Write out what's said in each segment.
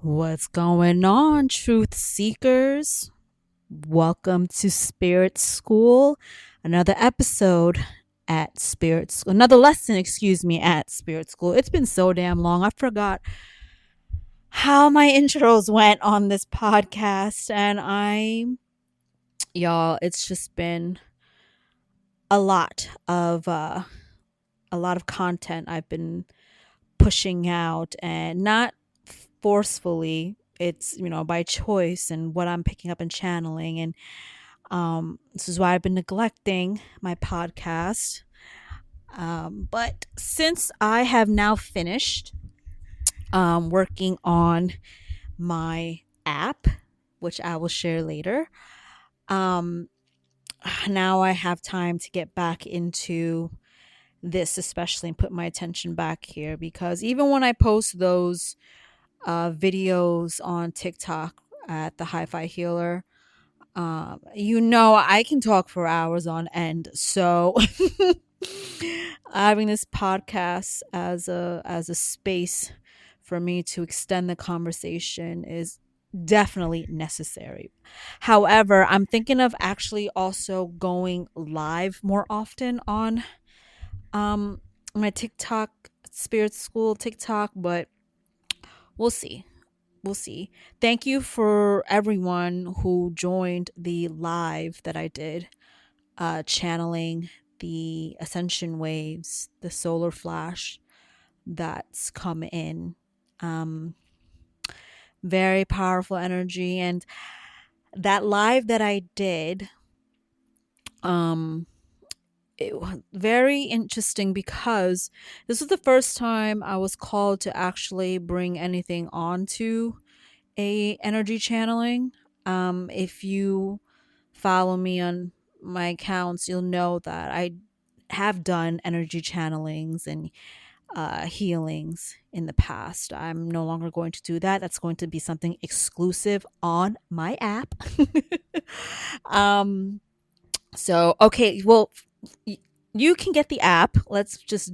What's going on, truth seekers? Welcome to Spirit School. Another episode at Spirit School. Another lesson, at Spirit School. It's been so damn long. I forgot how my intros went on this podcast. Y'all, it's just been a lot of, content I've been pushing out, and not forcefully. It's, by choice and what I'm picking up and channeling. And this is why I've been neglecting my podcast. But since I have now finished working on my app, which I will share later, now I have time to get back into this, especially, and put my attention back here, because even when I post those videos on TikTok at the Hi-Fi Healer, I can talk for hours on end. So having this podcast as a space for me to extend the conversation is definitely necessary. However, I'm thinking of actually also going live more often on my TikTok, Spirit School TikTok, but we'll see. We'll see. Thank you for everyone who joined the live that I did, channeling the ascension waves, the solar flash that's come in. Very powerful energy. And that live that I did, it was very interesting, because this was the first time I was called to actually bring anything onto a energy channeling. If you follow me on my accounts, you'll know that I have done energy channelings and healings in the past. I'm no longer going to do that. That's going to be something exclusive on my app. So, okay, well, you can get the app. Let's just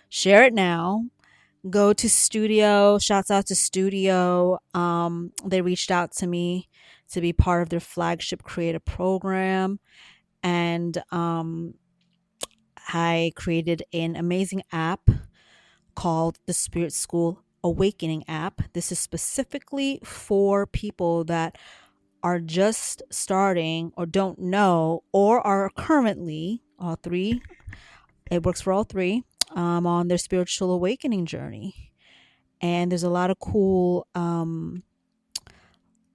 share it now. Go to Studio. Shouts out to Studio. They reached out to me to be part of their flagship creative program. And I created an amazing app called the Spirit School Awakening app. This is specifically for people that are just starting, or don't know, or are currently, all three. It works for all three, on their spiritual awakening journey. And there's a lot of cool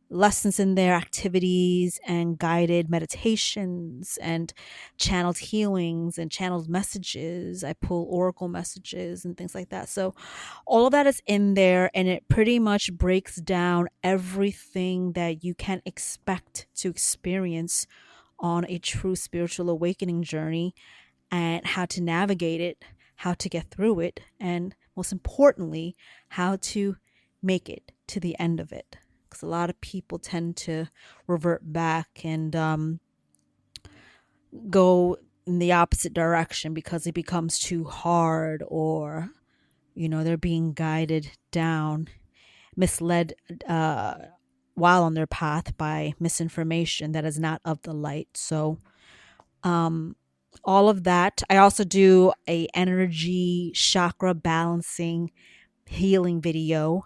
lessons in there, activities and guided meditations and channeled healings and channeled messages. I pull oracle messages and things like that. So all of that is in there, and it pretty much breaks down everything that you can expect to experience on a true spiritual awakening journey, and how to navigate it, how to get through it, and most importantly, how to make it to the end of it. Because a lot of people tend to revert back and go in the opposite direction because it becomes too hard, or they're being guided down, misled while on their path by misinformation that is not of the light. So all of that. I also do a energy chakra balancing healing video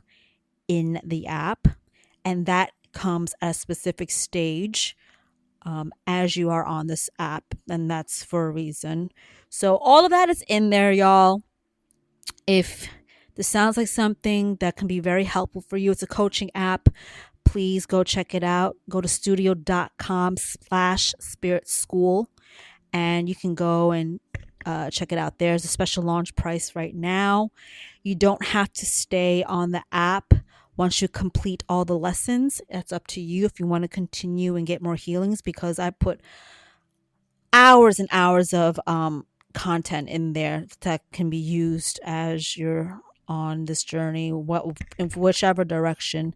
in the app, and that comes at a specific stage as you are on this app, and that's for a reason. So all of that is in there, y'all. If this sounds like something that can be very helpful for you, it's a coaching app. Please go check it out. Go to studio.com/spirit school, and you can go and check it out. There's a special launch price right now. You don't have to stay on the app once you complete all the lessons. It's up to you if you want to continue and get more healings, because I put hours and hours of content in there that can be used as you're on this journey, in whichever direction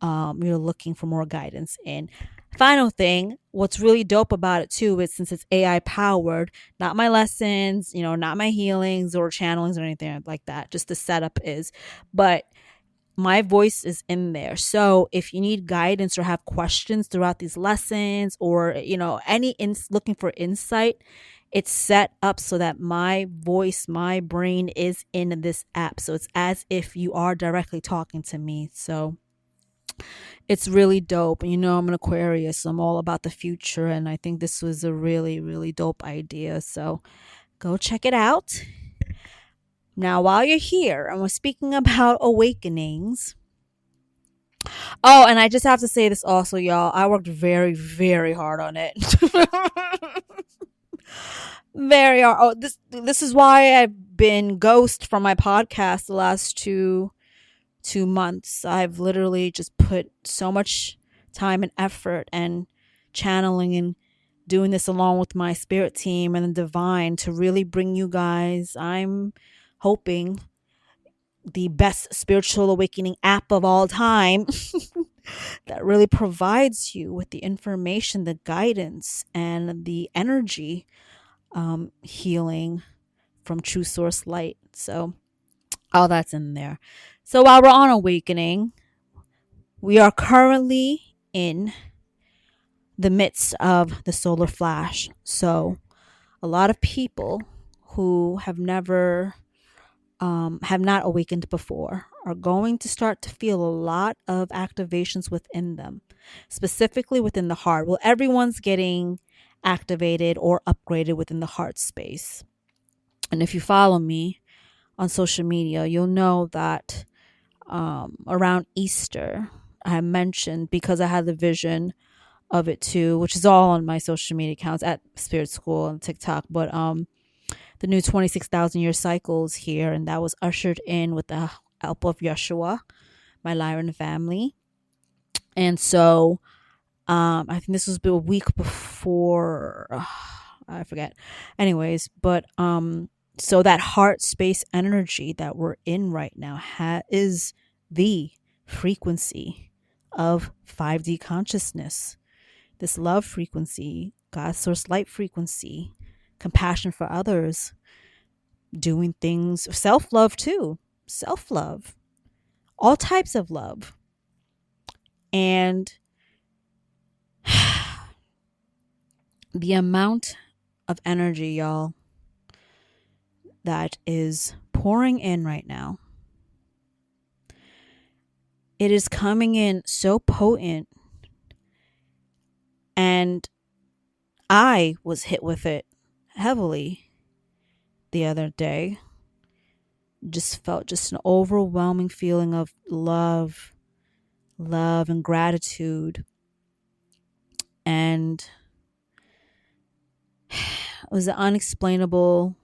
you're looking for more guidance in. Final thing, what's really dope about it too is, since it's AI powered, not my lessons, not my healings or channelings or anything like that, just the setup is, but my voice is in there. So if you need guidance or have questions throughout these lessons, or looking for insight, it's set up so that my voice, my brain is in this app. So it's as if you are directly talking to me. So it's really dope. And I'm an Aquarius, so I'm all about the future, and I think this was a really, really dope idea. So go check it out. Now, while you're here, and we're speaking about awakenings. Oh, and I just have to say this also, y'all. I worked very, very hard on it. Very hard. Oh, this is why I've been ghost from my podcast the last two months. I've literally just put so much time and effort and channeling and doing this along with my spirit team and the divine to really bring you guys, I'm hoping, the best spiritual awakening app of all time that really provides you with the information, the guidance, and the energy healing from true source light. So all that's in there. So while we're on awakening, we are currently in the midst of the solar flash. So a lot of people who have never have not awakened before are going to start to feel a lot of activations within them, specifically within the heart. Well, everyone's getting activated or upgraded within the heart space. And if you follow me on social media, you'll know that around Easter, I mentioned, because I had the vision of it too, which is all on my social media accounts at Spirit School and TikTok, but the new 26,000 year cycles here, and that was ushered in with the help of Yeshua, my Lyran family. And so I think this was a week before, I forget. Anyways, but so that heart space energy that we're in right now is the frequency of 5D consciousness. This love frequency, God source light frequency, compassion for others, doing things, self-love too, self-love, all types of love. And the amount of energy, y'all, that is pouring in right now, it is coming in so potent. And I was hit with it heavily the other day. Just felt just an overwhelming feeling of love and gratitude. And it was an unexplainable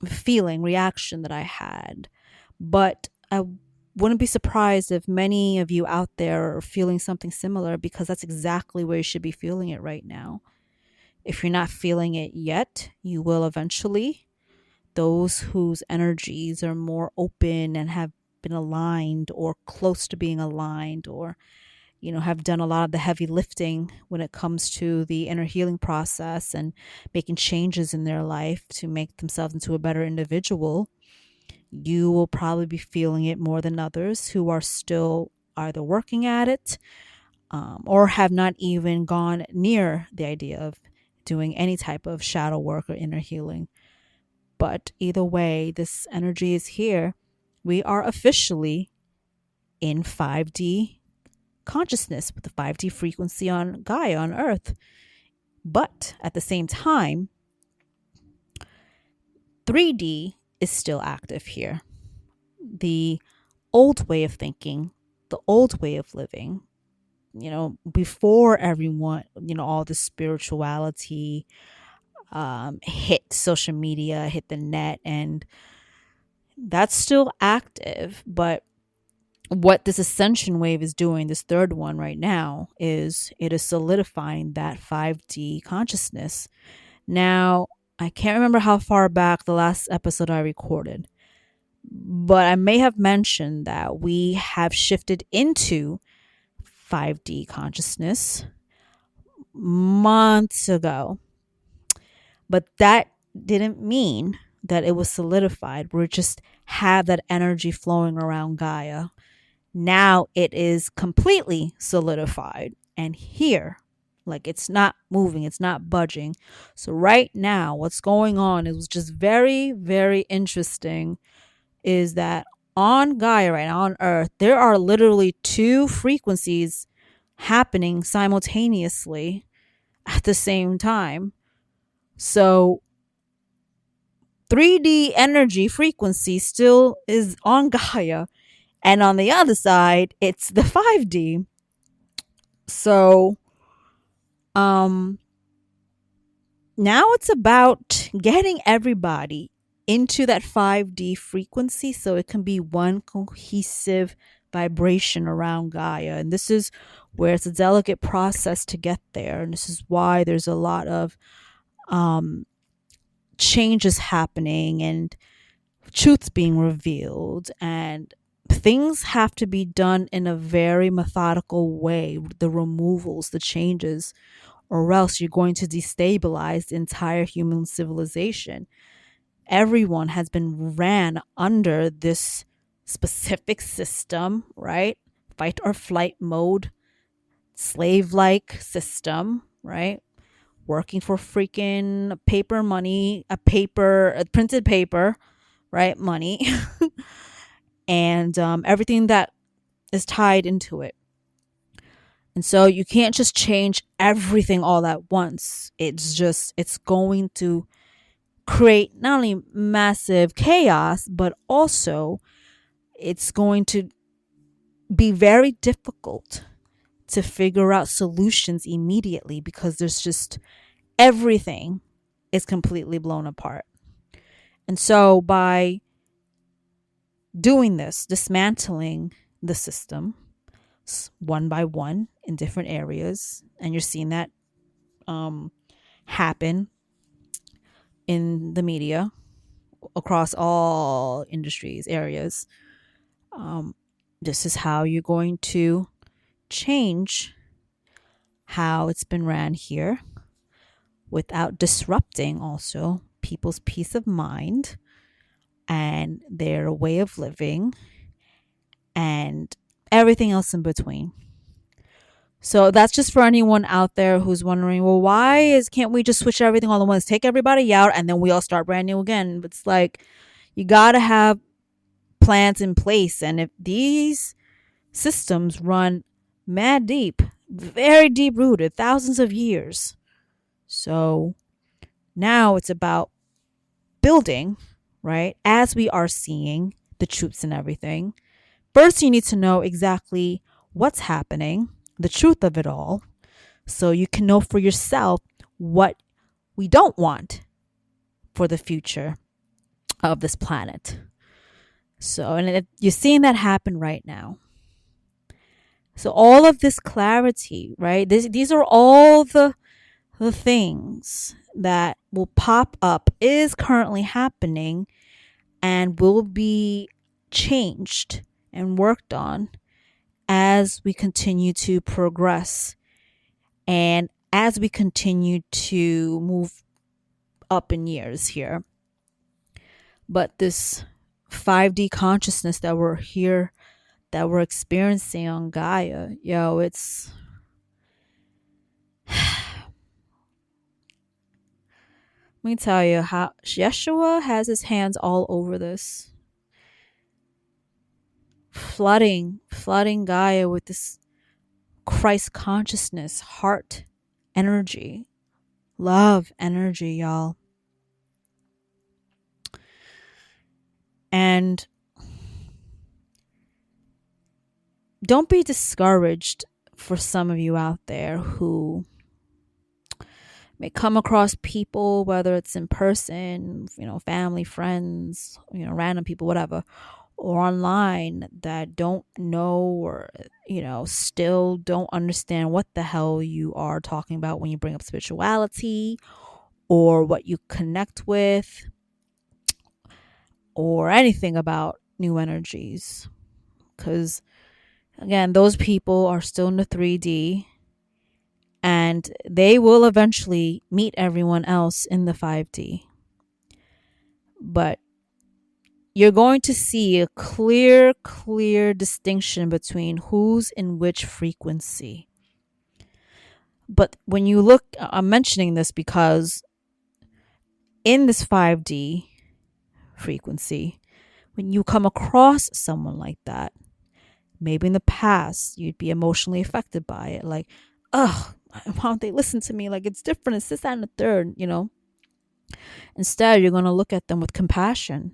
feeling, reaction that I had. But I wouldn't be surprised if many of you out there are feeling something similar, because that's exactly where you should be feeling it right now. If you're not feeling it yet, you will eventually. Those whose energies are more open and have been aligned or close to being aligned, or have done a lot of the heavy lifting when it comes to the inner healing process and making changes in their life to make themselves into a better individual, you will probably be feeling it more than others who are still either working at it or have not even gone near the idea of doing any type of shadow work or inner healing. But either way, this energy is here. We are officially in 5D consciousness with the 5D frequency on Gaia, on Earth. But at the same time, 3D is still active here. The old way of thinking, the old way of living, before everyone, all the spirituality hit social media, hit the net, and that's still active. But what this ascension wave is doing, this third one right now, is it is solidifying that 5D consciousness. Now, I can't remember how far back the last episode I recorded, but I may have mentioned that we have shifted into 5D consciousness months ago. But that didn't mean that it was solidified. We're just have that energy flowing around Gaia. Now it is completely solidified and here, like it's not moving, it's not budging. So right now what's going on is just very, very interesting, is that on Gaia right now on Earth, there are literally two frequencies happening simultaneously at the same time. So 3D energy frequency still is on Gaia, and on the other side, it's the 5D. So, now it's about getting everybody into that 5D frequency so it can be one cohesive vibration around Gaia. And this is where it's a delicate process to get there. And this is why there's a lot of changes happening and truths being revealed, and things have to be done in a very methodical way, the removals, the changes, or else you're going to destabilize the entire human civilization. Everyone has been ran under this specific system, right? Fight or flight mode, slave like system, right? Working for freaking paper money, a printed paper, right? Money, and everything that is tied into it. And so you can't just change everything all at once. It's going to create not only massive chaos, but also it's going to be very difficult to figure out solutions immediately, because there's just everything is completely blown apart. And so by doing this, dismantling the system one by one in different areas, and you're seeing that happen in the media across all industries, areas. This is how you're going to change how it's been ran here without disrupting also people's peace of mind and their way of living and everything else in between. So that's just for anyone out there who's wondering, well, can't we just switch everything all at once, take everybody out, and then we all start brand new again? It's like, you gotta have plans in place. And if these systems run mad deep, very deep rooted, thousands of years. So now it's about building, right? As we are seeing the truths and everything. First, you need to know exactly what's happening, the truth of it all, so you can know for yourself what we don't want for the future of this planet. So, and you're seeing that happen right now. So all of this clarity, right? These are all the things that will pop up, is currently happening, and will be changed and worked on as we continue to progress and as we continue to move up in years here. But this 5D consciousness that we're here, that we're experiencing on Gaia, it's let me tell you how Yeshua has his hands all over this, flooding Gaia with this Christ consciousness, heart energy, love energy, y'all. And don't be discouraged for some of you out there who may come across people, whether it's in person, family, friends, random people, whatever, or online, that don't know or, still don't understand what the hell you are talking about when you bring up spirituality or what you connect with or anything about new energies. Because, again, those people are still in the 3D. And they will eventually meet everyone else in the 5D. But you're going to see a clear distinction between who's in which frequency. But when you look, I'm mentioning this because in this 5D frequency, when you come across someone like that, maybe in the past you'd be emotionally affected by it, like, ugh, why don't they listen to me? Like, it's different, it's this, that, and the third, you know. Instead, you're going to look at them with compassion,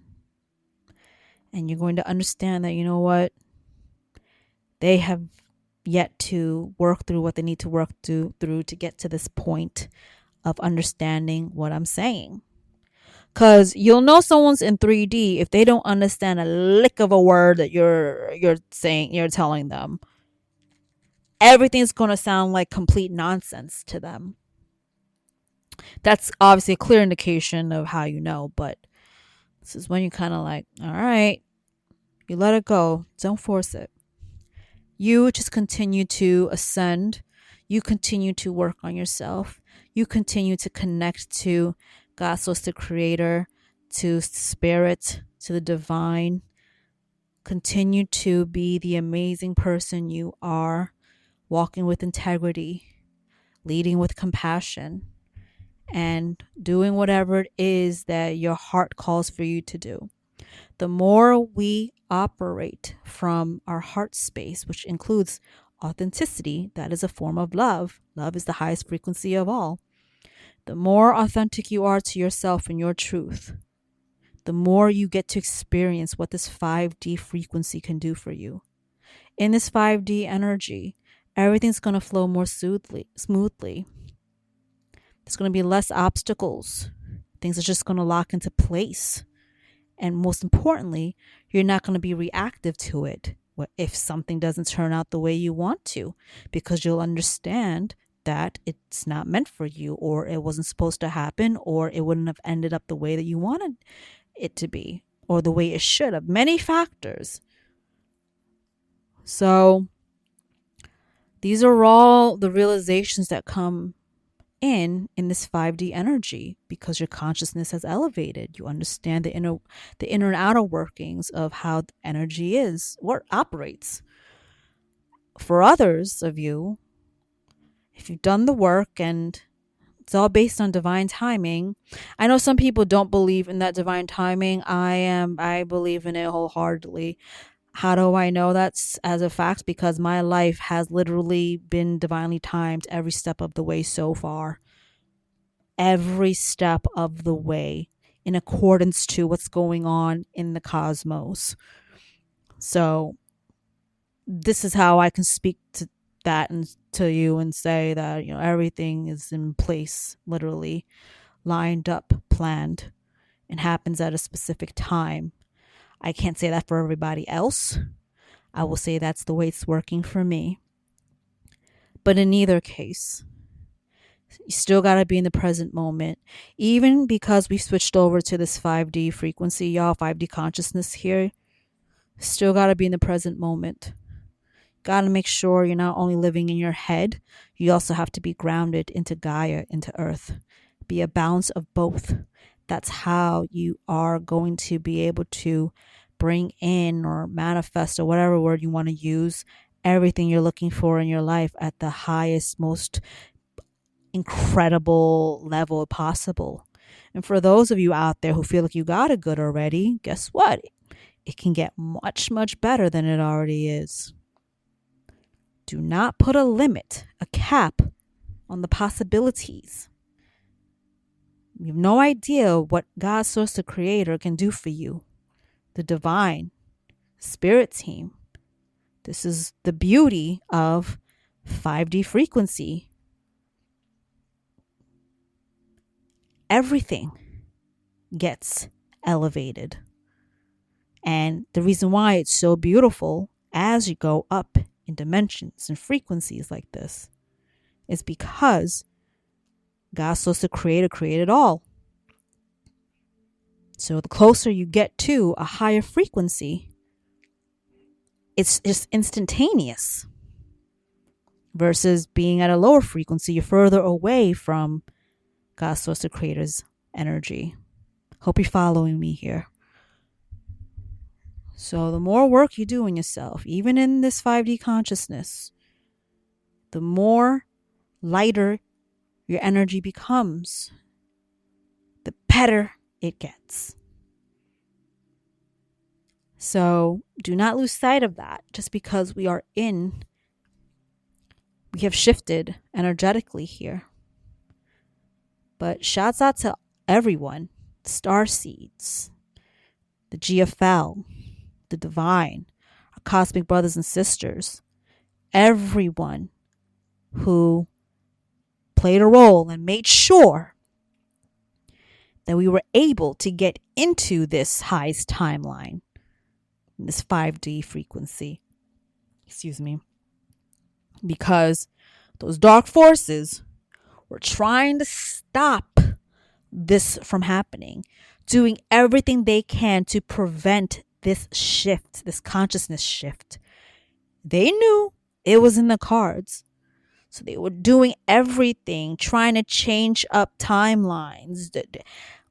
and you're going to understand that, you know what, they have yet to work through what they need to work through to get to this point of understanding what I'm saying. Because you'll know someone's in 3D if they don't understand a lick of a word that you're saying, you're telling them. Everything's going to sound like complete nonsense to them. That's obviously a clear indication of how you know, but this is when you kind of like, all right, you let it go. Don't force it. You just continue to ascend. You continue to work on yourself. You continue to connect to God, source, the creator, to spirit, to the divine. Continue to be the amazing person you are, walking with integrity, leading with compassion, and doing whatever it is that your heart calls for you to do. The more we operate from our heart space, which includes authenticity, that is a form of love. Love is the highest frequency of all. The more authentic you are to yourself and your truth, the more you get to experience what this 5D frequency can do for you. In this 5D energy, everything's going to flow more smoothly. There's going to be less obstacles. Things are just going to lock into place. And most importantly, you're not going to be reactive to it if something doesn't turn out the way you want to, because you'll understand that it's not meant for you, or it wasn't supposed to happen, or it wouldn't have ended up the way that you wanted it to be, or the way it should have. Many factors. So these are all the realizations that come in this 5D energy, because your consciousness has elevated. You understand the inner and outer workings of how energy is, or operates. For others of you, if you've done the work and it's all based on divine timing. I know some people don't believe in that divine timing. I believe in it wholeheartedly. How do I know that's as a fact? Because my life has literally been divinely timed every step of the way so far. Every step of the way, in accordance to what's going on in the cosmos. So this is how I can speak to that and to you and say that, you know, everything is in place, literally lined up, planned, and happens at a specific time. I can't say that for everybody else. I will say that's the way it's working for me. But in either case, you still got to be in the present moment. Even because we've switched over to this 5D frequency, y'all, 5D consciousness here, still got to be in the present moment. Got to make sure you're not only living in your head, you also have to be grounded into Gaia, into Earth. Be a balance of both. That's how you are going to be able to bring in or manifest, or whatever word you want to use, everything you're looking for in your life at the highest, most incredible level possible. And for those of you out there who feel like you got it good already, guess what? It can get much, much better than it already is. Do not put a limit, a cap on the possibilities. You have no idea what God, source, the creator, can do for you. The divine spirit team. This is the beauty of 5D frequency. Everything gets elevated. And the reason why it's so beautiful as you go up in dimensions and frequencies like this is because God, source, the creator, created all. So the closer you get to a higher frequency, it's just instantaneous. Versus being at a lower frequency, you're further away from God, source, the creator's energy. Hope you're following me here. So the more work you do in yourself, even in this 5D consciousness, the more lighter your energy becomes, the better it gets. So do not lose sight of that. Just because we have shifted energetically here. But shouts out to everyone, star seeds, the GFL, the divine, our cosmic brothers and sisters, everyone who played a role and made sure that we were able to get into this highest timeline, this 5D frequency. Excuse me. Because those dark forces were trying to stop this from happening, doing everything they can to prevent this shift, this consciousness shift. They knew it was in the cards. So they were doing everything, trying to change up timelines,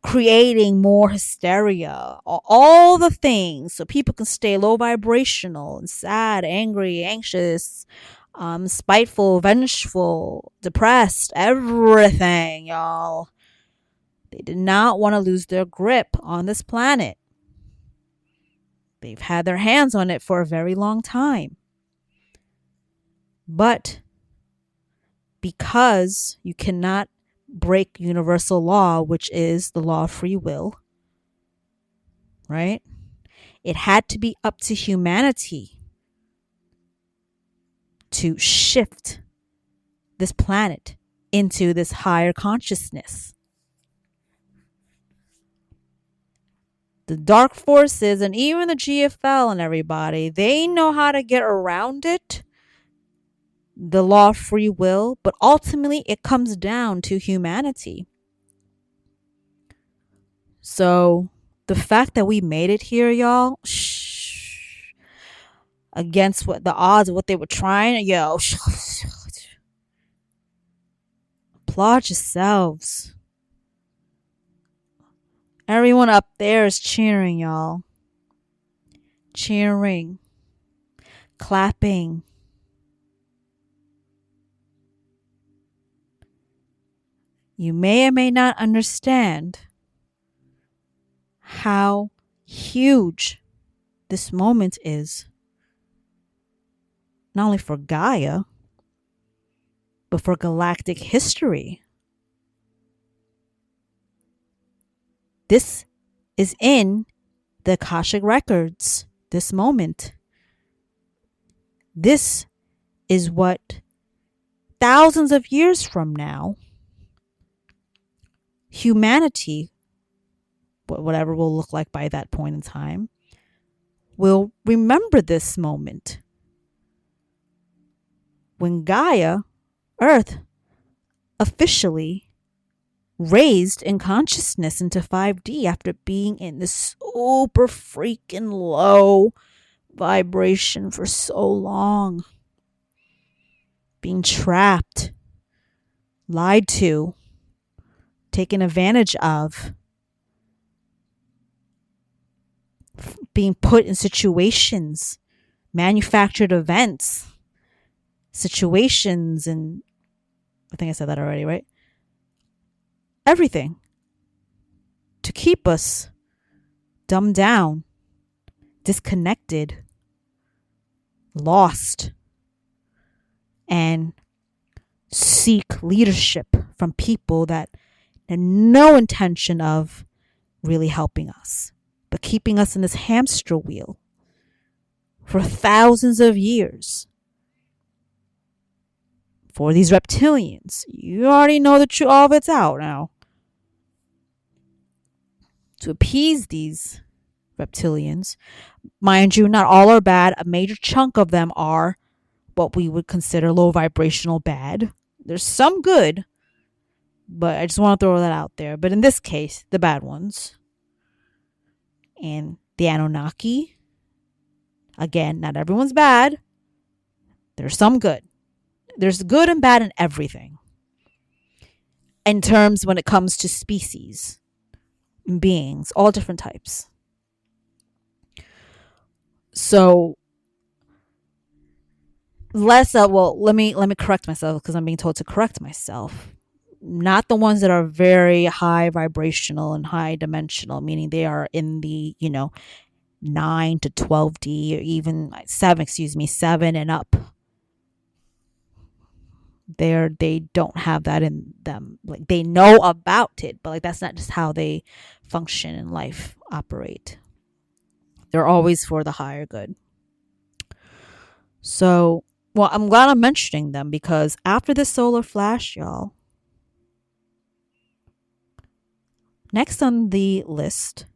creating more hysteria, all the things so people can stay low vibrational and sad, angry, anxious, spiteful, vengeful, depressed, everything, y'all. They did not want to lose their grip on this planet. They've had their hands on it for a very long time. But because you cannot break universal law, which is the law of free will, right? It had to be up to humanity to shift this planet into this higher consciousness. The dark forces and even the GFL and everybody, they know how to get around it, the law of free will, but ultimately it comes down to humanity. So the fact that we made it here, y'all, against what the odds of what they were trying, applaud yourselves. Everyone up there is cheering, y'all. Cheering. Clapping. You may or may not understand how huge this moment is. Not only for Gaia, but for galactic history. This is in the Akashic records, this moment. This is what thousands of years from now, humanity, whatever will look like by that point in time, will remember this moment. When Gaia, Earth, officially raised in consciousness into 5D after being in this super freaking low vibration for so long. Being trapped, lied to, taken advantage of, being put in situations, manufactured events, situations, and I think I said that already, right? Everything to keep us dumbed down, disconnected, lost, and seek leadership from people that had no intention of really helping us, but keeping us in this hamster wheel for thousands of years. For these reptilians, you already know the truth, all of it's out now. To appease these reptilians, mind you, not all are bad. A major chunk of them are what we would consider low vibrational bad. There's some good, but I just want to throw that out there. But in this case, the bad ones. And the Anunnaki, again, not everyone's bad. There's some good. There's good and bad in everything. In terms when it comes to species, beings, all different types. So let me correct myself, because I'm being told to correct myself. Not the ones that are very high vibrational and high dimensional, meaning they are in the 9 to 12D, or even 7 and up. They don't have that in them. Like, they know about it, but like, that's not just how they function in life, operate. They're always for the higher good. So, well, I'm glad I'm mentioning them, because after this solar flash, y'all, next on the list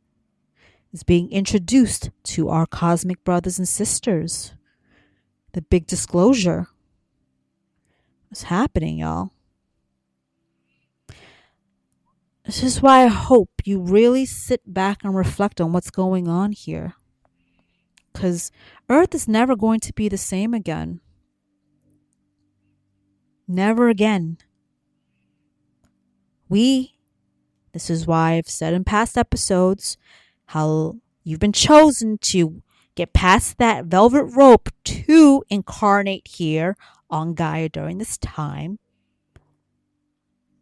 is being introduced to our cosmic brothers and sisters. The big disclosure is happening, y'all. This is why I hope you really sit back and reflect on what's going on here. Because Earth is never going to be the same again. Never again. This is why I've said in past episodes how you've been chosen to get past that velvet rope to incarnate here on Gaia during this time,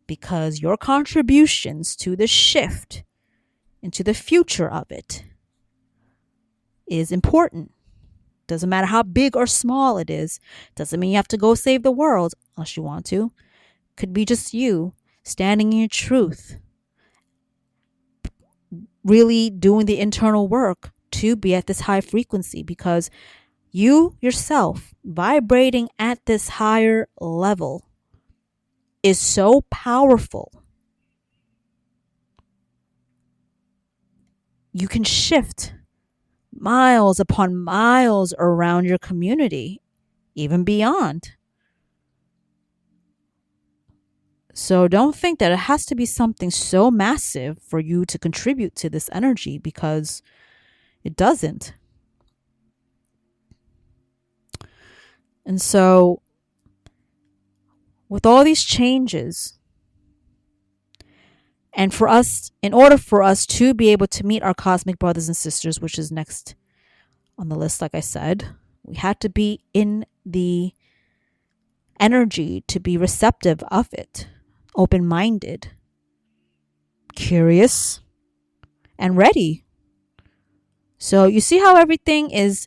because your contributions to the shift into the future of it is important. Doesn't matter how big or small it is. Doesn't mean you have to go save the world unless you want to. Could be just you standing in your truth, really doing the internal work to be at this high frequency, because you yourself vibrating at this higher level is so powerful. You can shift miles upon miles around your community, even beyond. So don't think that it has to be something so massive for you to contribute to this energy, because it doesn't. And so, with all these changes, and in order for us to be able to meet our cosmic brothers and sisters, which is next on the list, like I said, we had to be in the energy to be receptive of it, open-minded, curious, and ready. So you see how everything is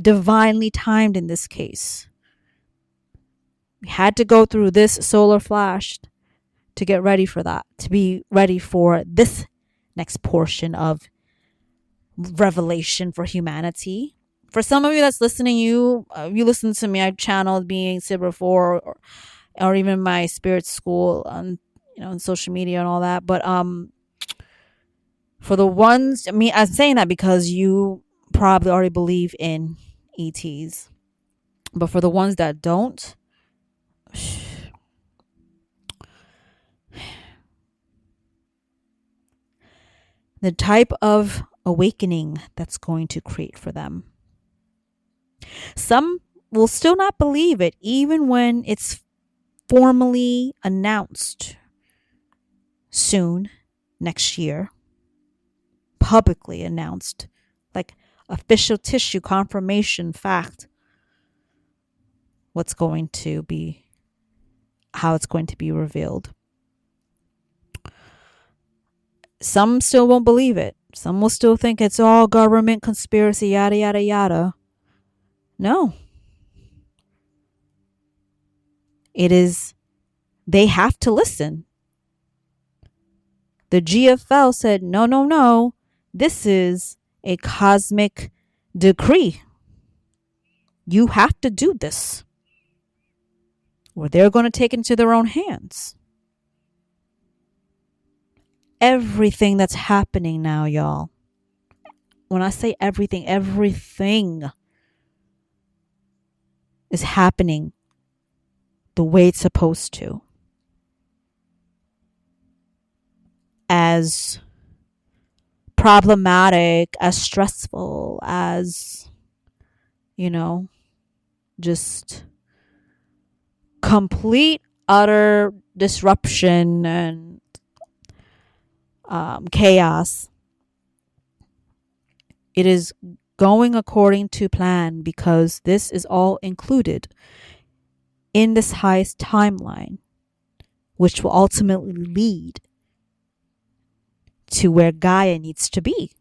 divinely timed in this case. We had to go through this solar flash to get ready for that, to be ready for this next portion of revelation for humanity. For some of you that's listening, you listen to me. I channeled being said before, or even my spirit school on on social media and all that. But for the ones, I'm saying that because you probably already believe in ETs. But for the ones that don't, the type of awakening that's going to create for them. Some will still not believe it, even when it's formally announced soon, next year, publicly announced, like official tissue confirmation fact, how it's going to be revealed. Some still won't believe it. Some will still think it's all government conspiracy, yada, yada, yada. No. It is, they have to listen. The GFL said, no, no, no. This is a cosmic decree. You have to do this, or they're going to take it into their own hands. Everything that's happening now, y'all. When I say everything is happening the way it's supposed to. As problematic, as stressful, as, just complete, utter disruption and chaos. It is going according to plan, because this is all included in this highest timeline, which will ultimately lead to where Gaia needs to be.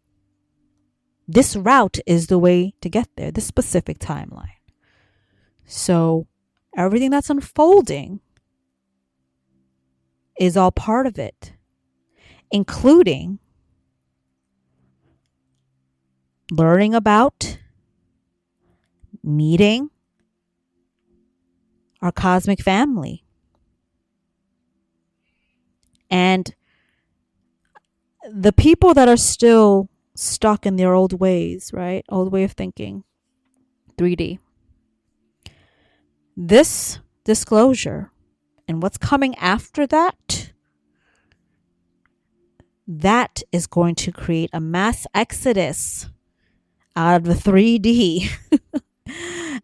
This route is the way to get there, this specific timeline. So everything that's unfolding is all part of it, including learning about, meeting our cosmic family. And the people that are still stuck in their old ways, right? Old way of thinking, 3D. This disclosure and what's coming after that, that is going to create a mass exodus out of the 3D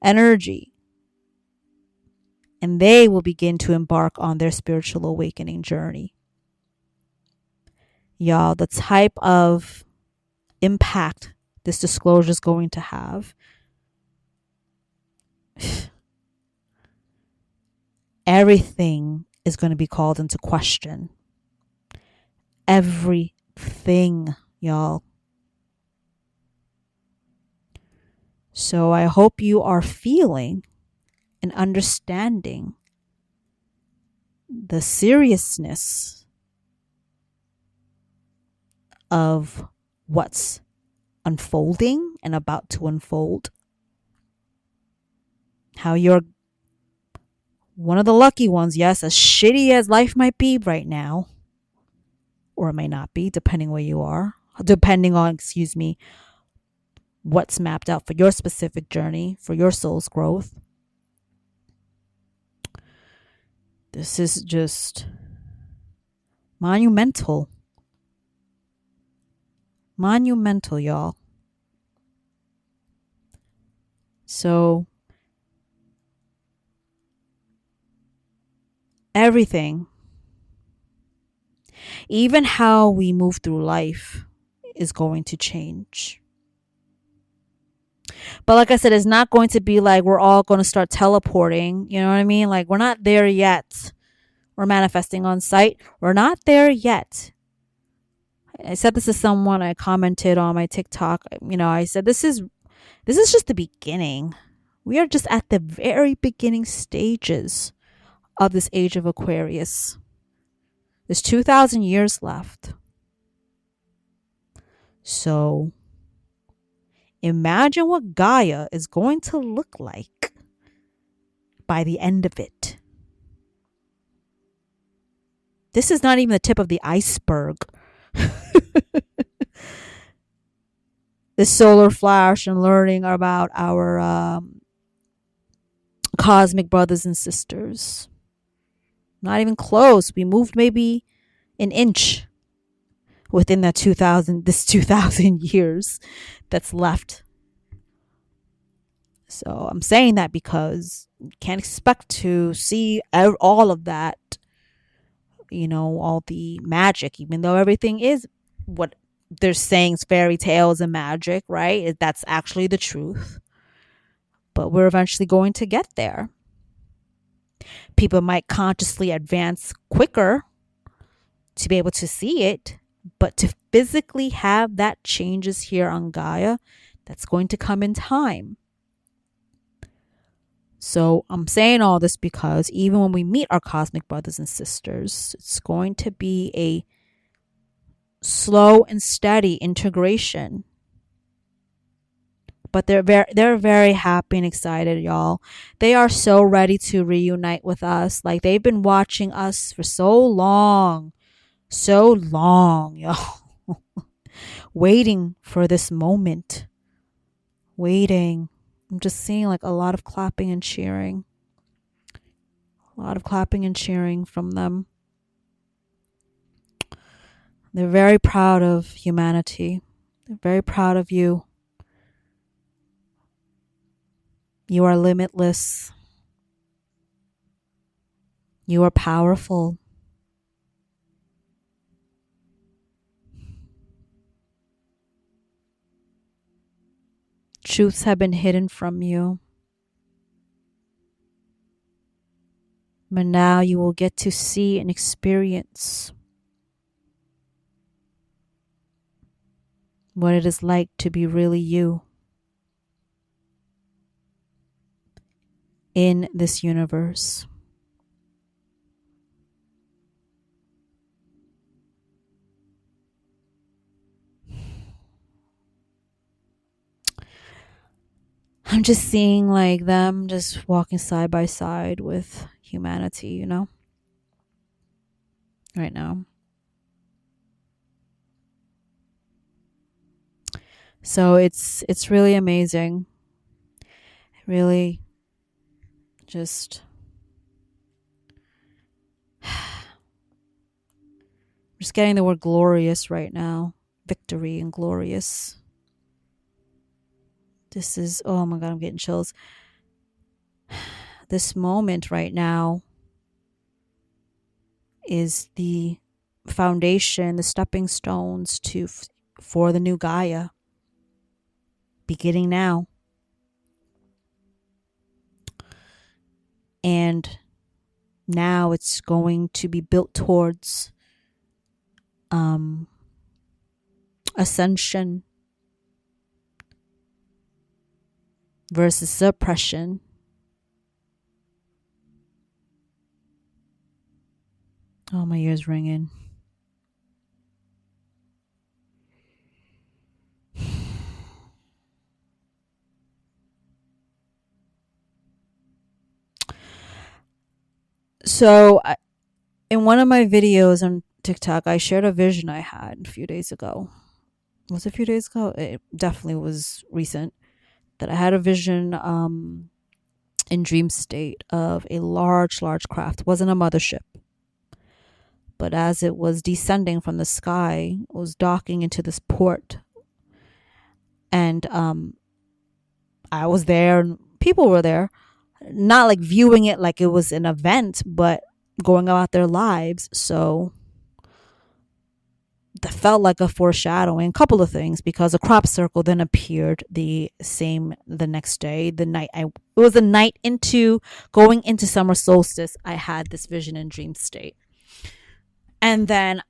energy. And they will begin to embark on their spiritual awakening journey. Y'all, the type of impact this disclosure is going to have, everything is going to be called into question. Everything, y'all. So I hope you are feeling and understanding the seriousness of what's unfolding and about to unfold. How you're one of the lucky ones, yes, as shitty as life might be right now, or it may not be, depending where you are, depending on, what's mapped out for your specific journey, for your soul's growth. This is just monumental. Monumental, y'all. So, everything, even how we move through life, is going to change. But like I said, it's not going to be like we're all going to start teleporting. You know what I mean? Like, we're not there yet. We're manifesting on site. We're not there yet. I said this to someone. I commented on my TikTok. I said, this is just the beginning. We are just at the very beginning stages of this age of Aquarius. There's 2,000 years left. So imagine what Gaia is going to look like by the end of it. This is not even the tip of the iceberg. The solar flash and learning about our cosmic brothers and sisters. Not even close. We moved maybe an inch within that 2,000 years that's left. So I'm saying that because you can't expect to see all of that, all the magic, even though everything is what they're saying is fairy tales and magic, right? That's actually the truth. But we're eventually going to get there. People might consciously advance quicker to be able to see it, but to physically have that changes here on Gaia, that's going to come in time. So I'm saying all this because even when we meet our cosmic brothers and sisters, it's going to be a slow and steady integration. But they're very happy and excited, y'all. They are so ready to reunite with us. Like, they've been watching us for so long, y'all. Waiting for this moment. Waiting. I'm just seeing like a lot of clapping and cheering. A lot of clapping and cheering from them. They're very proud of humanity. They're very proud of you. You are limitless. You are powerful. Truths have been hidden from you. But now you will get to see and experience what it is like to be really you in this universe. I'm just seeing like them just walking side by side with humanity, you know, right now. So it's really amazing. Really just getting the word glorious right now. Victory and glorious. This is, oh my God, I'm getting chills. This moment right now is the foundation, the stepping stones for the new Gaia, beginning now. And now it's going to be built towards ascension versus suppression. Oh, my ears ringing. So, in one of my videos on TikTok, I shared a vision I had a few days ago. Was it a few days ago? It definitely was recent. That I had a vision in dream state of a large craft. It wasn't a mothership. But as it was descending from the sky, it was docking into this port. And I was there and people were there. Not like viewing it like it was an event, but going about their lives. So that felt like a foreshadowing, a couple of things, because a crop circle then appeared the next day. It was the night into going into summer solstice. I had this vision in dream state. And then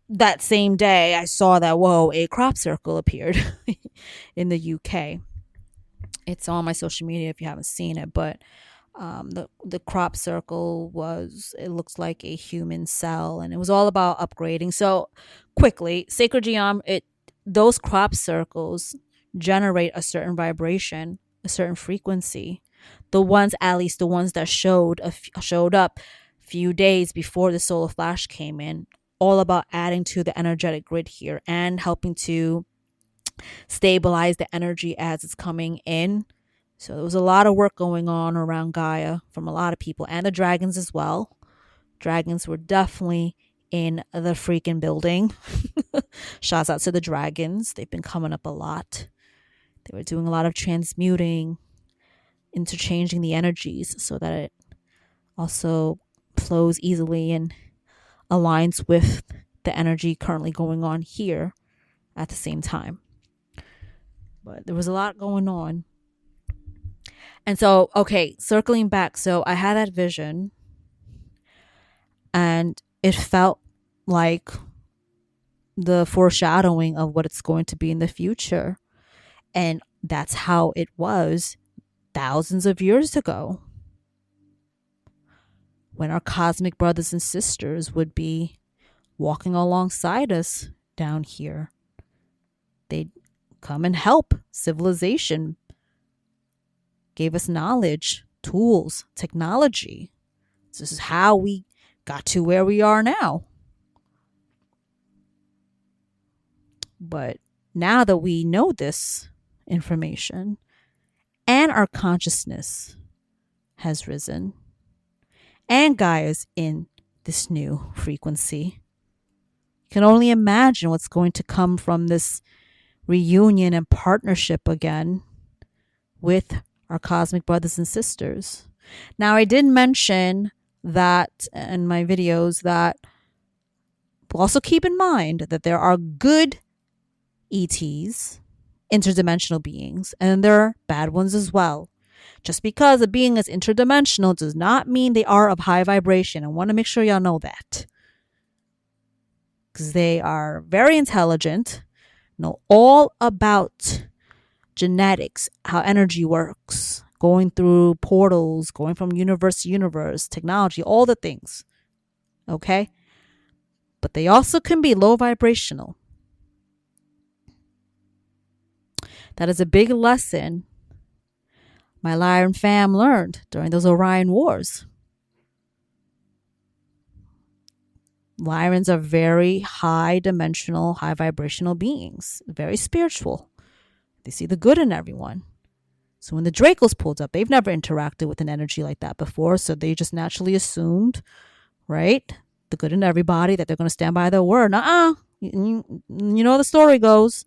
that same day I saw that, whoa, a crop circle appeared in the UK. It's on my social media if you haven't seen it, but the crop circle it looks like a human cell, and it was all about upgrading. So quickly, sacred those crop circles generate a certain vibration, a certain frequency. At least the ones that showed up a few days before the solar flash came in, all about adding to the energetic grid here and helping to stabilize the energy as it's coming in. So there was a lot of work going on around Gaia from a lot of people, and the dragons as well. Dragons were definitely in the freaking building. Shouts out to the dragons. They've been coming up a lot. They were doing a lot of transmuting, interchanging the energies so that it also flows easily and aligns with the energy currently going on here at the same time. But there was a lot going on. And so, okay, circling back. So I had that vision and it felt like the foreshadowing of what it's going to be in the future. And that's how it was thousands of years ago, when our cosmic brothers and sisters would be walking alongside us down here. They'd come and help civilization, gave us knowledge, tools, technology. This is how we got to where we are now. But now that we know this information and our consciousness has risen and Gaia's in this new frequency, you can only imagine what's going to come from this reunion and partnership again with our cosmic brothers and sisters. Now, I did mention that in my videos that also keep in mind that there are good ETs interdimensional beings, and there are bad ones as well. Just because a being is interdimensional does not mean they are of high vibration. I want to make sure y'all know that. Because they are very intelligent, know all about genetics, how energy works, going through portals, going from universe to universe, technology, all the things. Okay? But they also can be low vibrational. That is a big lesson my Lyran fam learned during those Orion Wars. Lyrans are very high dimensional, high vibrational beings, very spiritual. They see the good in everyone. So when the Dracos pulled up, they've never interacted with an energy like that before, so they just naturally assumed, right, the good in everybody, that they're going to stand by their word. You know the story goes.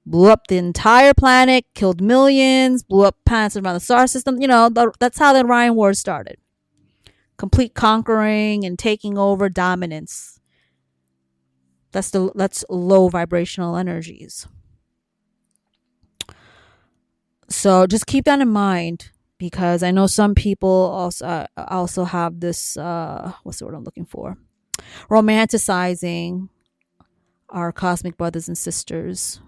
Blew up the entire planet, killed millions, blew up planets around the star system. That's how the Orion Wars started. Complete conquering and taking over, dominance. That's low vibrational energies. So just keep that in mind, because I know some people also have this, what's the word I'm looking for? Romanticizing our cosmic brothers and sisters.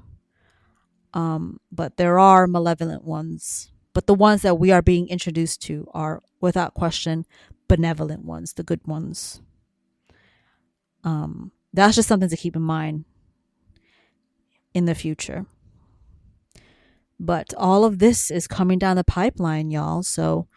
But there are malevolent ones. But the ones that we are being introduced to are, without question, benevolent ones, the good ones. That's just something to keep in mind in the future. But all of this is coming down the pipeline, y'all. So,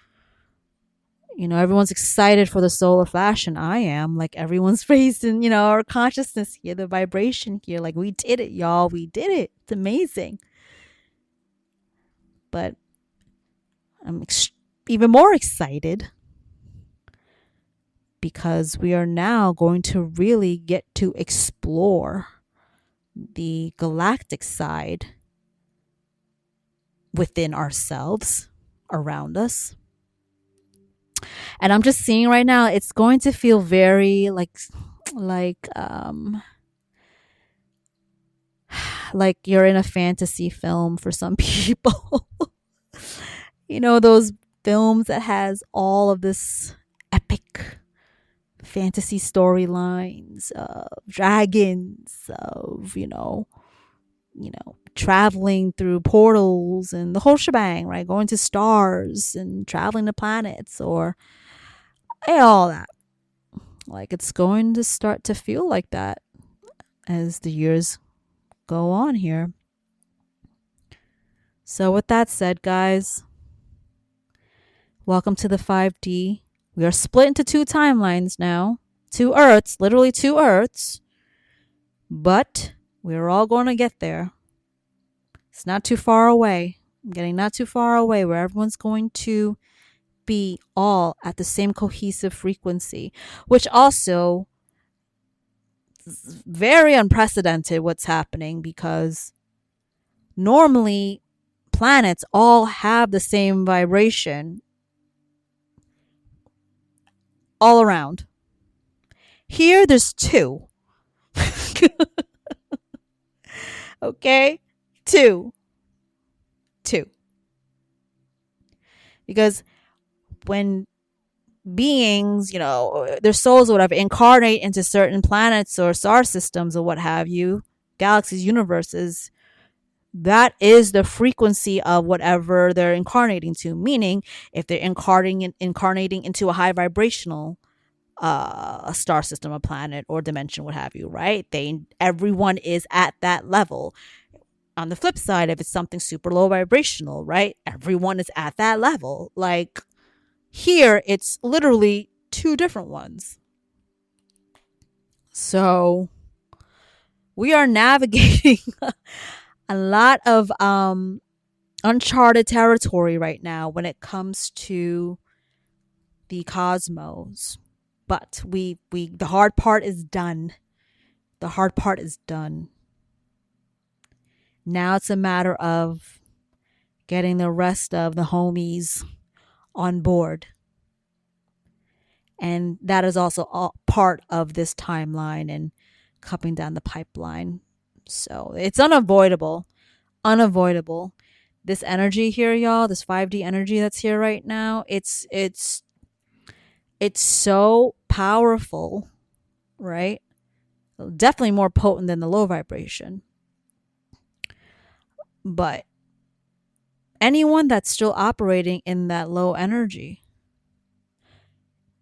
everyone's excited for the solar flash, and I am. Like, everyone's raising, our consciousness here, the vibration here. Like, we did it, y'all. We did it. It's amazing. But I'm even more excited because we are now going to really get to explore the galactic side within ourselves, around us. And I'm just seeing right now, it's going to feel very like you're in a fantasy film for some people. Those films that has all of this epic fantasy storylines of dragons, of traveling through portals and the whole shebang, right? Going to stars and traveling to planets, or all that. Like, it's going to start to feel like that as the years go on here. So with that said, guys, welcome to the 5D. We are split into 2 timelines now. 2 Earths, literally 2 Earths. But we're all going to get there. It's not too far away. I'm getting not too far away, where everyone's going to be all at the same cohesive frequency, which also is very unprecedented what's happening, because normally planets all have the same vibration all around. Here, there's 2. Okay? 2. Because when beings, their souls or whatever, incarnate into certain planets or star systems or what have you, galaxies, universes, that is the frequency of whatever they're incarnating to. Meaning, if they're incarnating into a high vibrational a star system, a planet, or dimension, what have you, right? Everyone is at that level. On the flip side, if it's something super low vibrational, right? Everyone is at that level. Like, here, it's literally 2 different ones. So we are navigating a lot of uncharted territory right now when it comes to the cosmos. But the hard part is done. The hard part is done. Now it's a matter of getting the rest of the homies on board. And that is also all part of this timeline and coming down the pipeline. So it's unavoidable. unavoidable. This energy here, y'all, this 5D energy that's here right now, it's so powerful, right? Definitely more potent than the low vibration. But anyone that's still operating in that low energy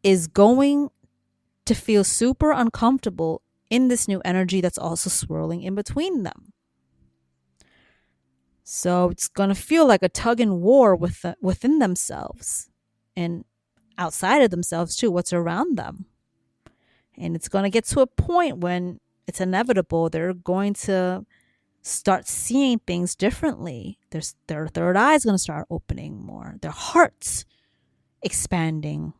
is going to feel super uncomfortable in this new energy that's also swirling in between them. So it's going to feel like a tug and war within themselves and outside of themselves too, what's around them. And it's going to get to a point when it's inevitable. They're going to start seeing things differently. Their third eye is going to start opening more. Their hearts expanding,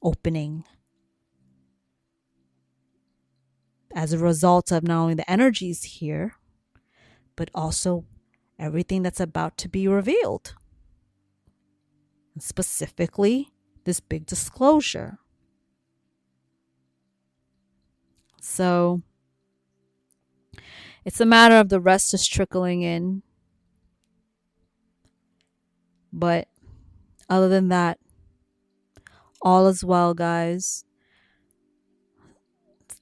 opening. As a result of not only the energies here, but also everything that's about to be revealed. And specifically, this big disclosure. So it's a matter of the rest is trickling in. But other than that, all is well, guys.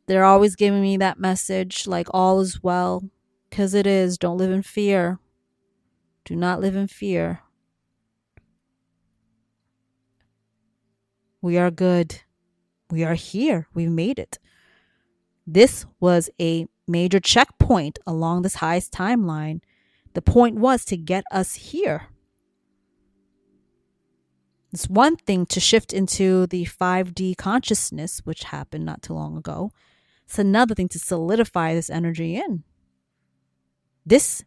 They're always giving me that message, like all is well, because it is. Don't live in fear. Do not live in fear. We are good. We are here. We made it. This was a major checkpoint along this highest timeline. The point was to get us here. It's one thing to shift into the 5D consciousness, which happened not too long ago. It's another thing to solidify this energy in. This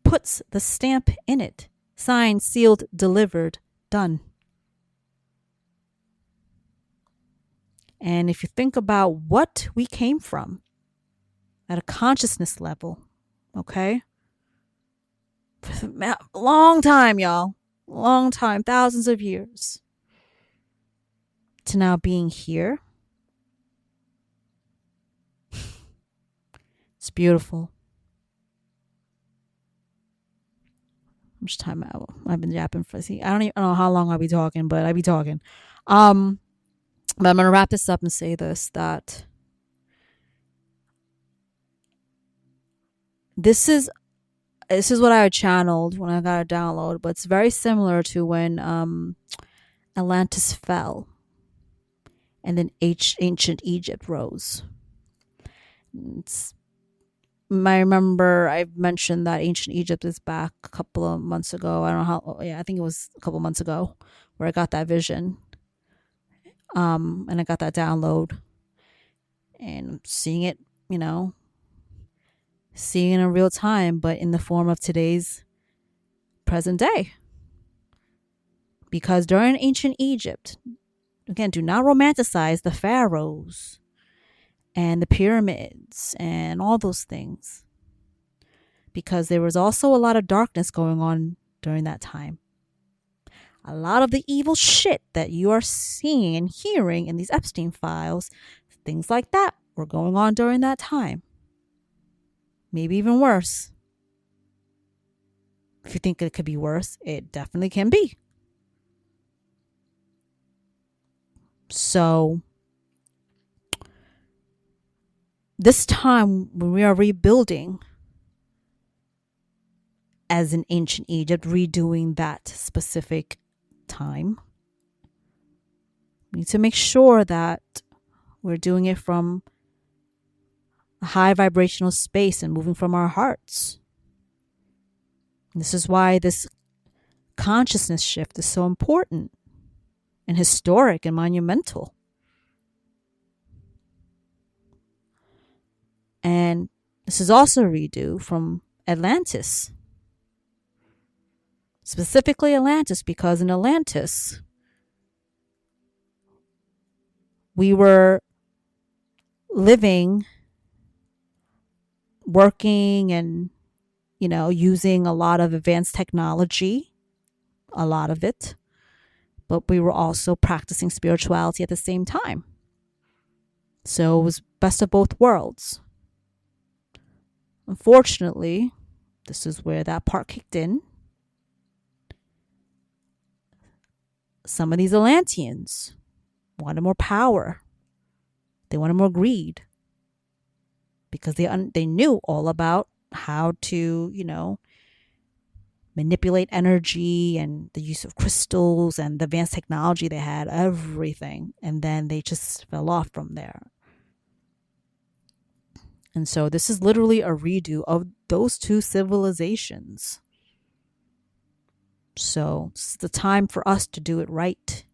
puts the stamp in it. Signed, sealed, delivered, done. And if you think about what we came from at a consciousness level, okay? Long time, y'all. Long time, thousands of years. To now being here. It's beautiful. How much time I've been yapping for? See, I don't know how long I'll be talking, but I'll be talking. But I'm gonna wrap this up and say this: that this is what I channeled when I got a download, but it's very similar to when Atlantis fell, and then ancient Egypt rose. I remember I mentioned that ancient Egypt is back a couple of months ago. I don't know how. Yeah, I think it was a couple of months ago where I got that vision. And I got that download, and seeing it, seeing it in real time, but in the form of today's present day. Because during ancient Egypt, again, do not romanticize the pharaohs and the pyramids and all those things, because there was also a lot of darkness going on during that time. A lot of the evil shit that you are seeing and hearing in these Epstein files, things like that, were going on during that time. Maybe even worse. If you think it could be worse, it definitely can be. So, this time when we are rebuilding as in ancient Egypt, redoing that specific time, we need to make sure that we're doing it from a high vibrational space and moving from our hearts. This is why this consciousness shift is so important and historic and monumental. And this is also a redo from Atlantis. Specifically Atlantis, because in Atlantis, we were living, working, and, using a lot of advanced technology, a lot of it, but we were also practicing spirituality at the same time. So it was best of both worlds. Unfortunately, This is where that part kicked in. Some of these Atlanteans wanted more power. They wanted more greed because they knew all about how to, manipulate energy and the use of crystals and the advanced technology they had, everything. And then they just fell off from there. And so this is literally a redo of those two civilizations. So it's the time for us to do it right.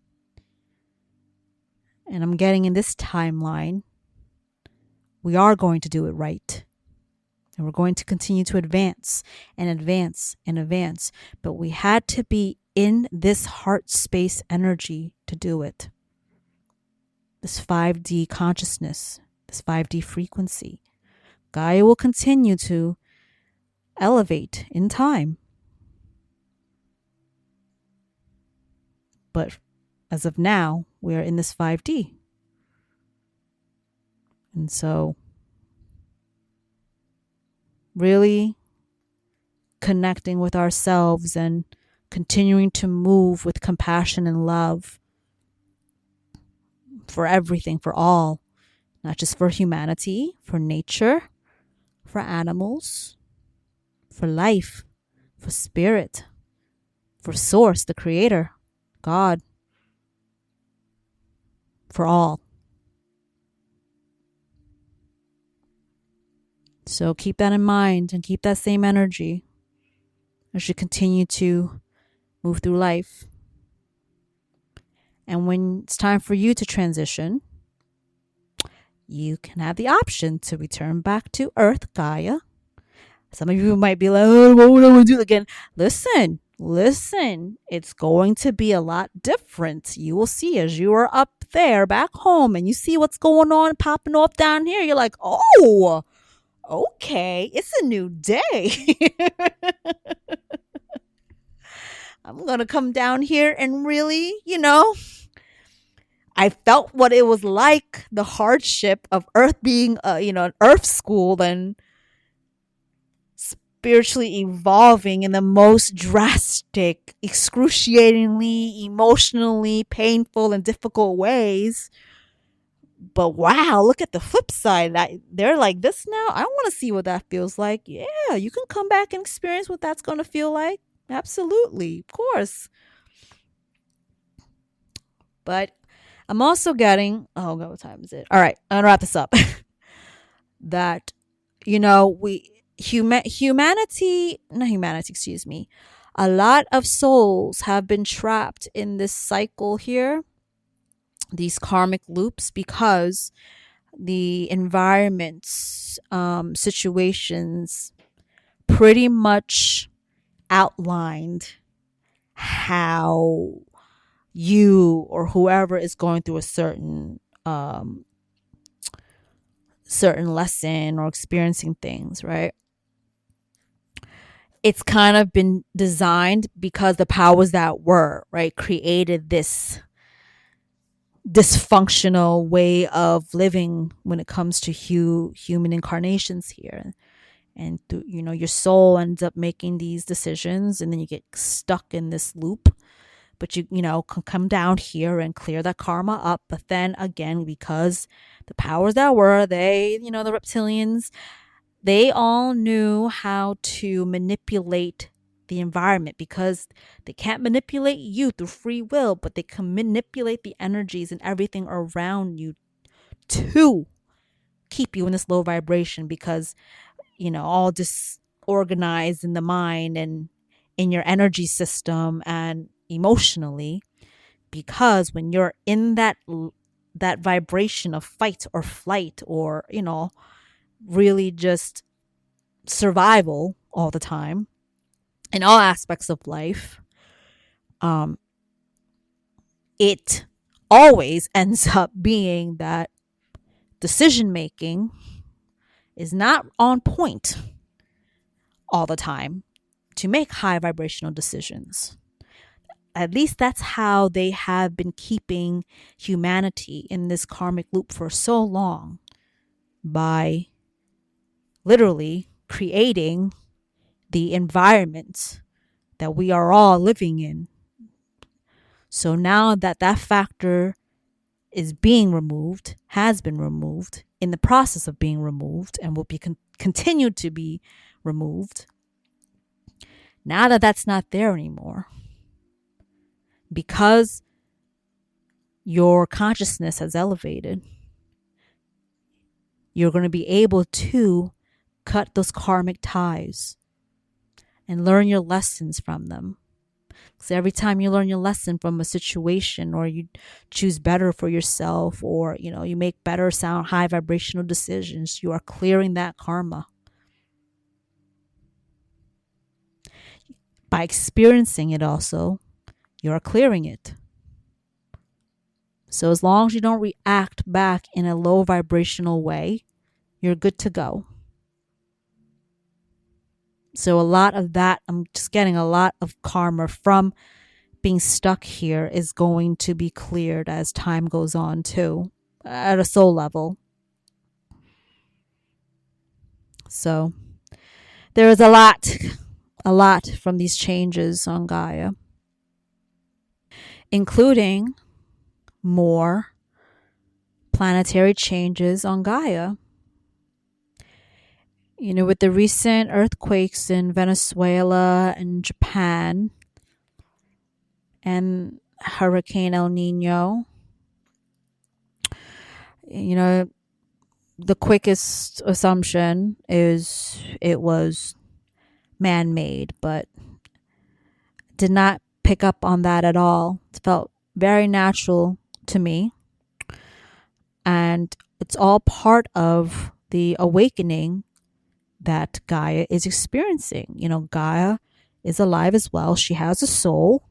And I'm getting in this timeline, we are going to do it right. And we're going to continue to advance and advance and advance. But we had to be in this heart space energy to do it. This 5D consciousness, this 5D frequency. Gaia will continue to elevate in time. But as of now, we are in this 5D. And so really connecting with ourselves and continuing to move with compassion and love for everything, for all, not just for humanity, for nature, for animals, for life, for spirit, for source, the creator, God, for all. So keep that in mind and keep that same energy as you continue to move through life. And when it's time for you to transition, you can have the option to return back to Earth, Gaia. Some of you might be like, oh, what would I do again? Listen, it's going to be a lot different. You will see as you are up there back home and you see what's going on, popping off down here. You're like, oh, okay, it's a new day. I'm going to come down here and really, I felt what it was like, the hardship of Earth being, an Earth school and spiritually evolving in the most drastic, excruciatingly, emotionally painful and difficult ways. But wow, look at the flip side. They're like this now. I want to see what that feels like. Yeah, you can come back and experience what that's going to feel like. Absolutely, of course. But I'm also getting, oh God, what time is it? All right, I'm gonna wrap this up. That, a lot of souls have been trapped in this cycle here, these karmic loops, because the environments, situations pretty much outlined how you or whoever is going through a certain lesson or experiencing things, right? It's kind of been designed because the powers that were, right, created this dysfunctional way of living when it comes to human incarnations here. And your soul ends up making these decisions and then you get stuck in this loop. But you can come down here and clear that karma up. But then again, because the powers that were, they, the reptilians, they all knew how to manipulate the environment, because they can't manipulate you through free will, but they can manipulate the energies and everything around you to keep you in this low vibration, because, all disorganized in the mind and in your energy system and emotionally, because when you're in that vibration of fight or flight or really just survival all the time in all aspects of life, it always ends up being that decision making is not on point all the time to make high vibrational decisions. At least that's how they have been keeping humanity in this karmic loop for so long, by literally creating the environment that we are all living in. So now that that factor is being removed, has been removed, in the process of being removed, and will be continued to be removed, now that that's not there anymore, because your consciousness has elevated, you're going to be able to cut those karmic ties and learn your lessons from them. So every time you learn your lesson from a situation, or you choose better for yourself, or you make better sound high vibrational decisions, you are clearing that karma. By experiencing it also, you are clearing it. So as long as you don't react back in a low vibrational way, you're good to go. So a lot of that, I'm just getting a lot of karma from being stuck here, is going to be cleared as time goes on too, at a soul level. So there is a lot from these changes on Gaia, including more planetary changes on Gaia. With the recent earthquakes in Venezuela and Japan, and Hurricane El Nino, the quickest assumption is it was man-made, but did not pick up on that at all. It felt very natural to me. And it's all part of the awakening that Gaia is experiencing. Gaia is alive as well. She has a soul.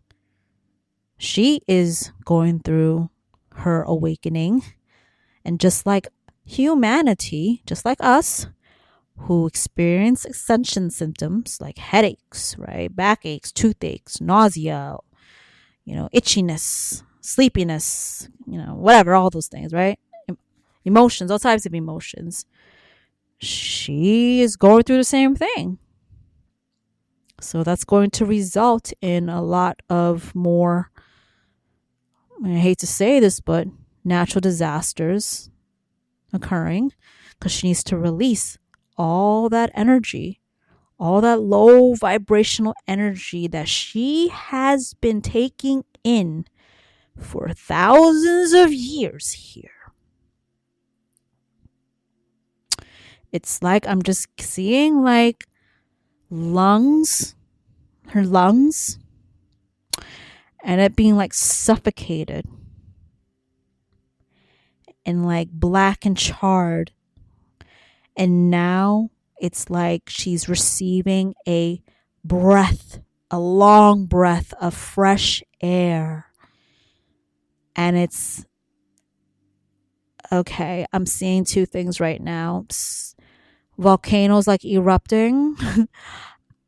She is going through her awakening. And just like humanity, just like us, who experience ascension symptoms like headaches, right? Backaches, toothaches, nausea, itchiness, sleepiness, whatever, all those things, right? Emotions, all types of emotions. She is going through the same thing. So that's going to result in a lot of more, I hate to say this, but natural disasters occurring, because she needs to release all that energy, all that low vibrational energy that she has been taking in for thousands of years here. It's like I'm just seeing like her lungs, and it being like suffocated and like black and charred. And now it's like she's receiving a long breath of fresh air. And it's okay. I'm seeing two things right now. Volcanoes like erupting.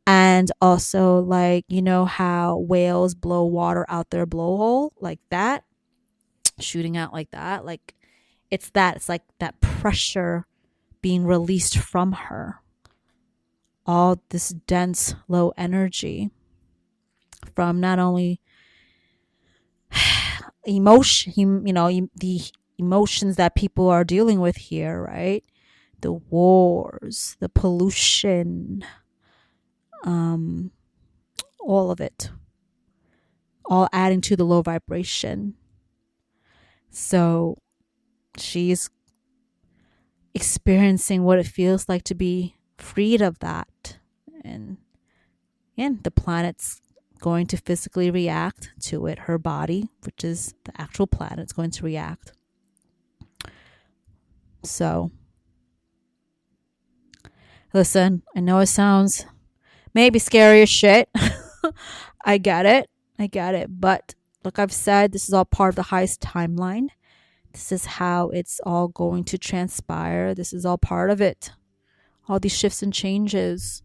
And also like, how whales blow water out their blowhole, like that, shooting out like that. Like it's like that pressure being released from her. All this dense, low energy from not only emotion, the emotions that people are dealing with here, right? The wars, the pollution, all of it, all adding to the low vibration. So she's experiencing what it feels like to be freed of that. And the planet's going to physically react to it. Her body, which is the actual planet, is going to react. So, listen, I know it sounds maybe scary as shit. I get it. But like I've said, this is all part of the highest timeline. This is how it's all going to transpire. This is all part of it. All these shifts and changes.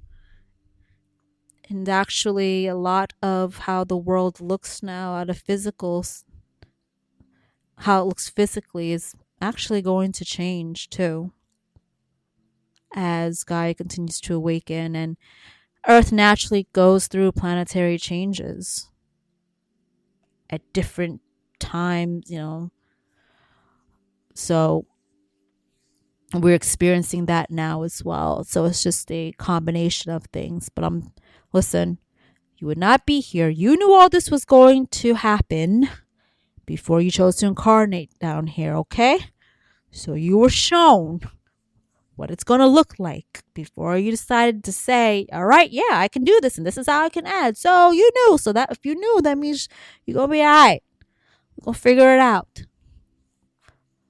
And actually, a lot of how the world looks now out of physicals, how it looks physically, is actually going to change too, as Gaia continues to awaken. And Earth naturally goes through planetary changes at different times, So we're experiencing that now as well. So it's just a combination of things. But listen, you would not be here. You knew all this was going to happen before you chose to incarnate down here, okay? So you were shown what it's going to look like before you decided to say, all right, yeah, I can do this and this is how I can add. So you knew. So that if you knew, that means you're going to be all right. We're going to figure it out.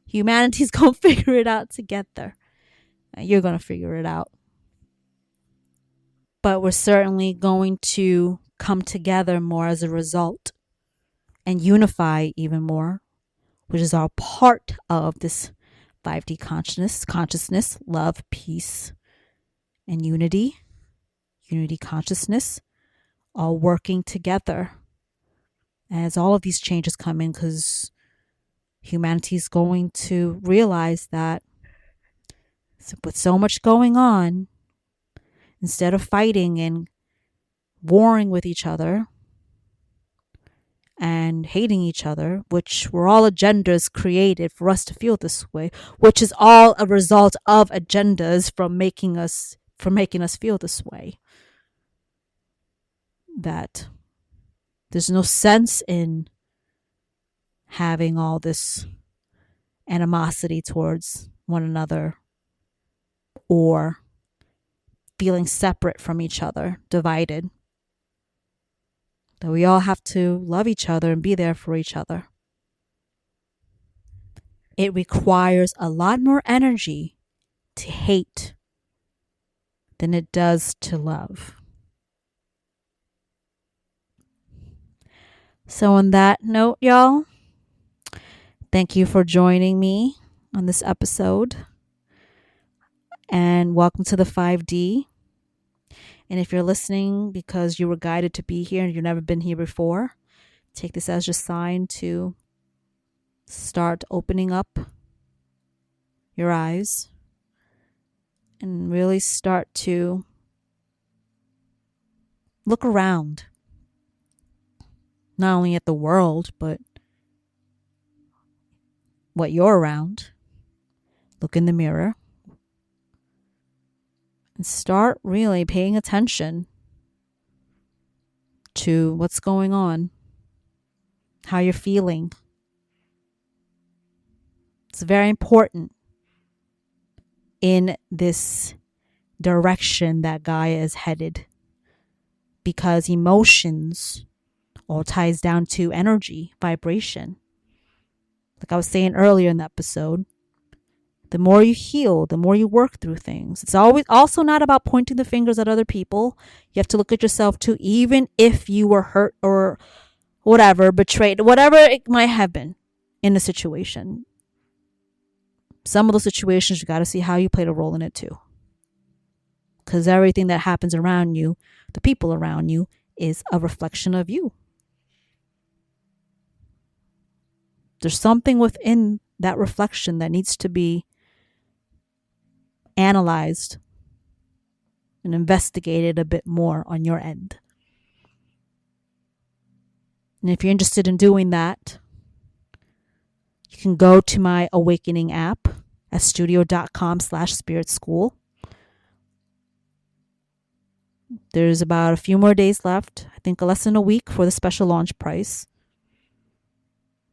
Humanity's going to figure it out together. And you're going to figure it out. But we're certainly going to come together more as a result and unify even more, which is all part of this 5D consciousness, love, peace, and unity consciousness, all working together as all of these changes come in, because humanity is going to realize that with so much going on, instead of fighting and warring with each other and hating each other, which were all agendas created for us to feel this way, which is all a result of agendas from making us feel this way, that there's no sense in having all this animosity towards one another or feeling separate from each other, divided. That we all have to love each other and be there for each other. It requires a lot more energy to hate than it does to love. So on that note, y'all, thank you for joining me on this episode. And welcome to the 5D. And if you're listening because you were guided to be here and you've never been here before, take this as your sign to start opening up your eyes and really start to look around. Not only at the world, but what you're around. Look in the mirror. And start really paying attention to what's going on, how you're feeling. It's very important in this direction that Gaia is headed, because emotions all ties down to energy, vibration. Like I was saying earlier in the episode, the more you heal, the more you work through things. It's always also not about pointing the fingers at other people. You have to look at yourself too, even if you were hurt or whatever, betrayed, whatever it might have been in a situation. Some of those situations, you got to see how you played a role in it too. Because everything that happens around you, the people around you, is a reflection of you. There's something within that reflection that needs to be analyzed and investigated a bit more on your end. And if you're interested in doing that, you can go to my awakening app at studio.com/spirit school. There's about a few more days left. I think less than a week for the special launch price.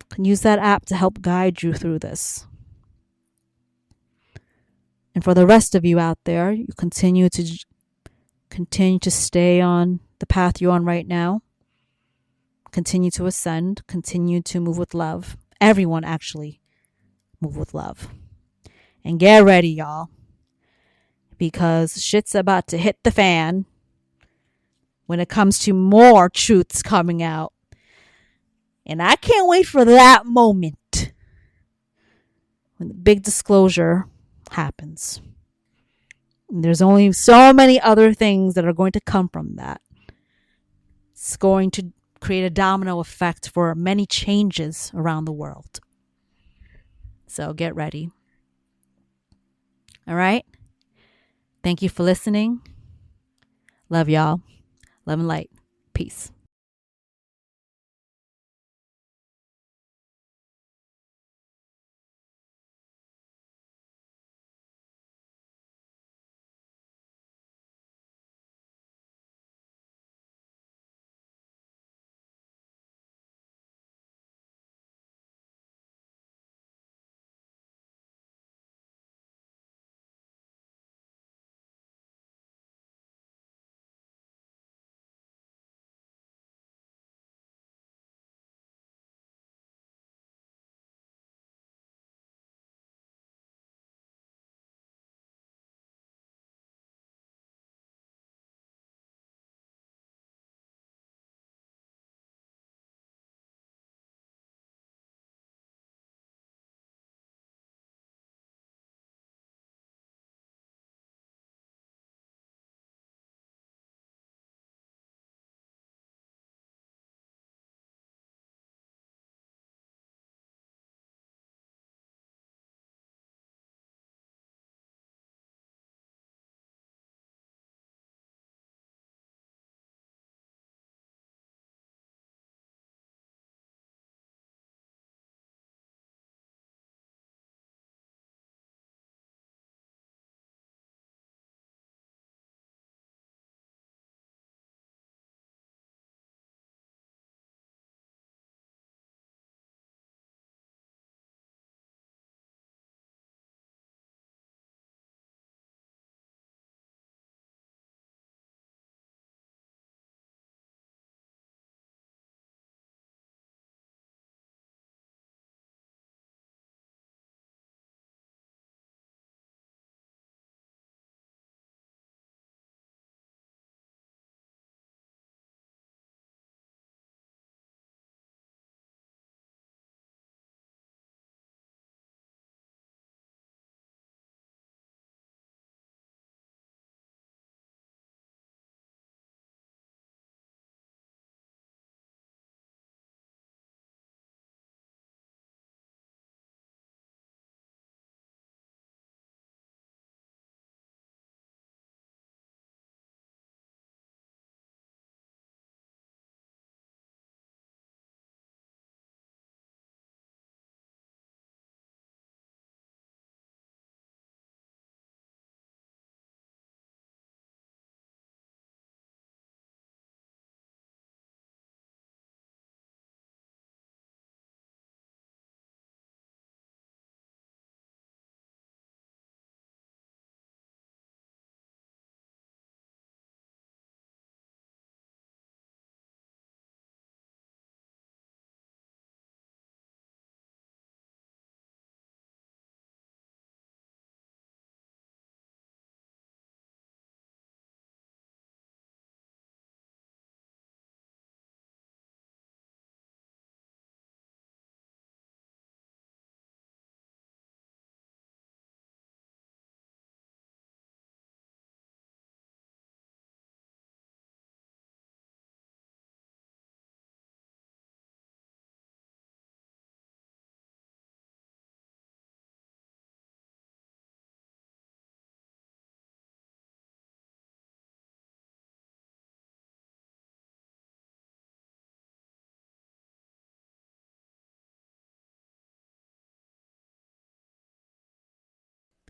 You can use that app to help guide you through this. And for the rest of you out there, you continue to stay on the path you're on right now. Continue to ascend. Continue to move with love. Everyone actually move with love. And get ready, y'all, because shit's about to hit the fan when it comes to more truths coming out. And I can't wait for that moment when the big disclosure happens. And there's only so many other things that are going to come from that. It's going to create a domino effect for many changes around the world. So get ready. All right? Thank you for listening. Love y'all. Love and light. Peace.